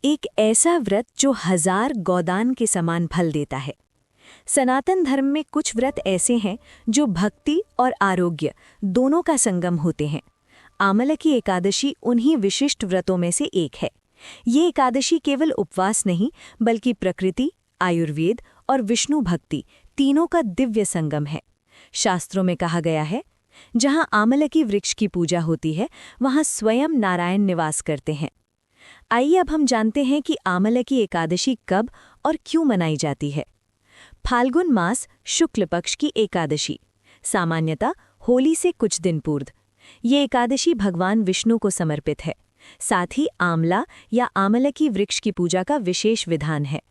एक ऐसा व्रत जो 1000 गोदान के समान फल देता है। सनातन धर्म में कुछ व्रत ऐसे हैं जो भक्ति और आरोग्य दोनों का संगम होते हैं। आमलकी एकादशी उन्हीं विशिष्ट व्रतों में से एक है। ये एकादशी केवल उपवास नहीं बल्कि प्रकृति, आयुर्वेद और विष्णु भक्ति तीनों का दिव्य संगम है। शास्त्रों में कहा गया है, जहां आमलकी वृक्ष की पूजा होती है वहां स्वयं नारायण निवास करते हैं। आइए अब हम जानते हैं कि आमलकी एकादशी कब और क्यों मनाई जाती है। फाल्गुन मास शुक्ल पक्ष की एकादशी, सामान्यतः होली से कुछ दिन पूर्व। ये एकादशी भगवान विष्णु को समर्पित है। साथ ही आमला या आमलकी वृक्ष की पूजा का विशेष विधान है।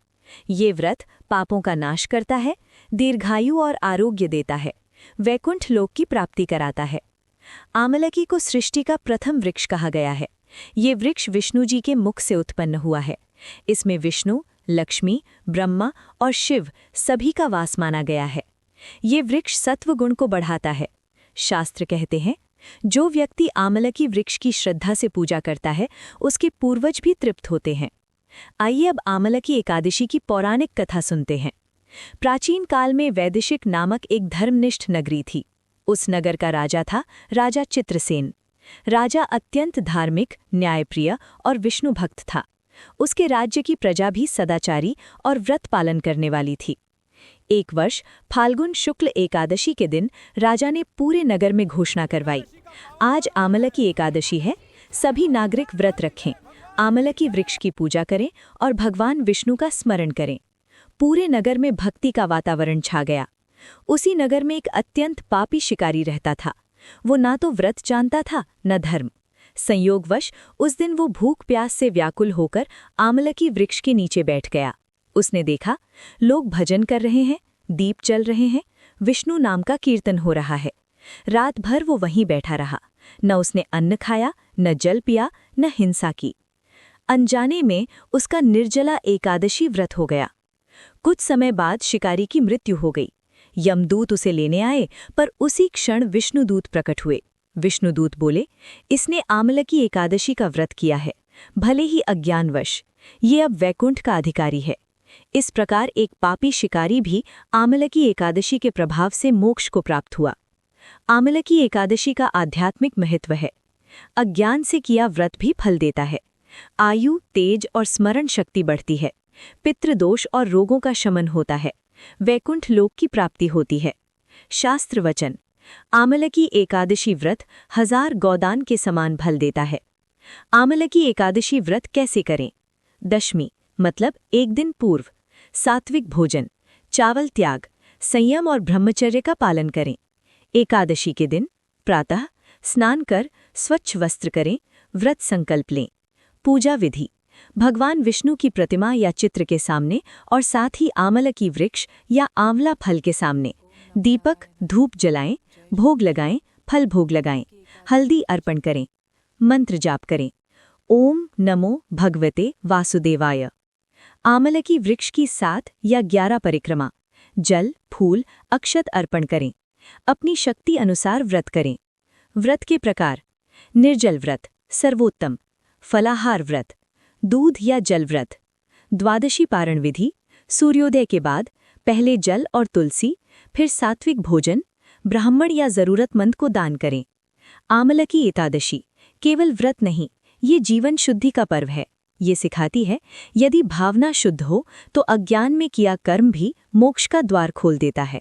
ये व्रत पापों का नाश करता है, दीर्घायु और आरोग्य देता है, वैकुंठ लोक की प्राप्ति कराता है। आमलकी को सृष्टि का प्रथम वृक्ष कहा गया है। ये वृक्ष विष्णु जी के मुख से उत्पन्न हुआ है। इसमें विष्णु, लक्ष्मी, ब्रह्मा और शिव सभी का वास माना गया है। ये वृक्ष सत्व गुण को बढ़ाता है। शास्त्र कहते हैं, जो व्यक्ति आमलकी वृक्ष की श्रद्धा से पूजा करता है उसके पूर्वज भी तृप्त होते हैं। आइए अब आमलकी एकादशी की पौराणिक कथा सुनते हैं। प्राचीन काल में वैदिशिक नामक एक धर्मनिष्ठ नगरी थी। उस नगर का राजा था राजा चित्रसेन। राजा अत्यंत धार्मिक, न्यायप्रिय और विष्णु भक्त था। उसके राज्य की प्रजा भी सदाचारी और व्रत पालन करने वाली थी। एक वर्ष फाल्गुन शुक्ल एकादशी के दिन राजा ने पूरे नगर में घोषणा करवाई, आज आमलकी एकादशी है, सभी नागरिक व्रत रखें, आमलकी वृक्ष की पूजा करें और भगवान विष्णु का स्मरण करें। पूरे नगर में भक्ति का वातावरण छा गया। उसी नगर में एक अत्यंत पापी शिकारी रहता था। वो ना तो व्रत जानता था न धर्म। संयोगवश उस दिन वो भूख प्यास से व्याकुल होकर आमलकी वृक्ष के नीचे बैठ गया। उसने देखा, लोग भजन कर रहे हैं, दीप जल रहे हैं, विष्णु नाम का कीर्तन हो रहा है। रात भर वो वहीं बैठा रहा। न उसने अन्न खाया, न जल पिया, न हिंसा की। अनजाने में उसका निर्जला एकादशी व्रत हो गया। कुछ समय बाद शिकारी की मृत्यु हो गई। यमदूत उसे लेने आए, पर उसी क्षण विष्णुदूत प्रकट हुए। विष्णुदूत बोले, इसने आमलकी एकादशी का व्रत किया है, भले ही अज्ञानवश। ये अब वैकुंठ का अधिकारी है। इस प्रकार एक पापी शिकारी भी आमलकी एकादशी के प्रभाव से मोक्ष को प्राप्त हुआ। आमलकी एकादशी का आध्यात्मिक महत्व है। अज्ञान से किया व्रत भी फल देता है। आयु, तेज और स्मरण शक्ति बढ़ती है। पितृदोष और रोगों का शमन होता है। वैकुंठ लोक की प्राप्ति होती है। शास्त्र वचन, आमलकी एकादशी व्रत 1000 गोदान के समान फल देता है। आमलकी एकादशी व्रत कैसे करें? दशमी मतलब एक दिन पूर्व। सात्विक भोजन, चावल त्याग, संयम और ब्रह्मचर्य का पालन करें। एकादशी के दिन प्रातः स्नान कर स्वच्छ वस्त्र करें, व्रत संकल्प लें। पूजा विधि, भगवान विष्णु की प्रतिमा या चित्र के सामने और साथ ही आमलकी वृक्ष या आंवला फल के सामने दीपक, धूप जलाएं, भोग लगाएं, फल भोग लगाएं, हल्दी अर्पण करें, मंत्र जाप करें, ओम नमो भगवते वासुदेवाय। आमलकी वृक्ष की 7 या 11 परिक्रमा, जल, फूल, अक्षत अर्पण करें। अपनी शक्ति अनुसार व्रत करें। व्रत के प्रकार, निर्जल व्रत सर्वोत्तम, फलाहार व्रत, दूध या जल व्रत। द्वादशी पारण विधि, सूर्योदय के बाद पहले जल और तुलसी, फिर सात्विक भोजन, ब्राह्मण या जरूरतमंद को दान करें। आमलकी एकादशी केवल व्रत नहीं, ये जीवन शुद्धि का पर्व है। ये सिखाती है, यदि भावना शुद्ध हो तो अज्ञान में किया कर्म भी मोक्ष का द्वार खोल देता है।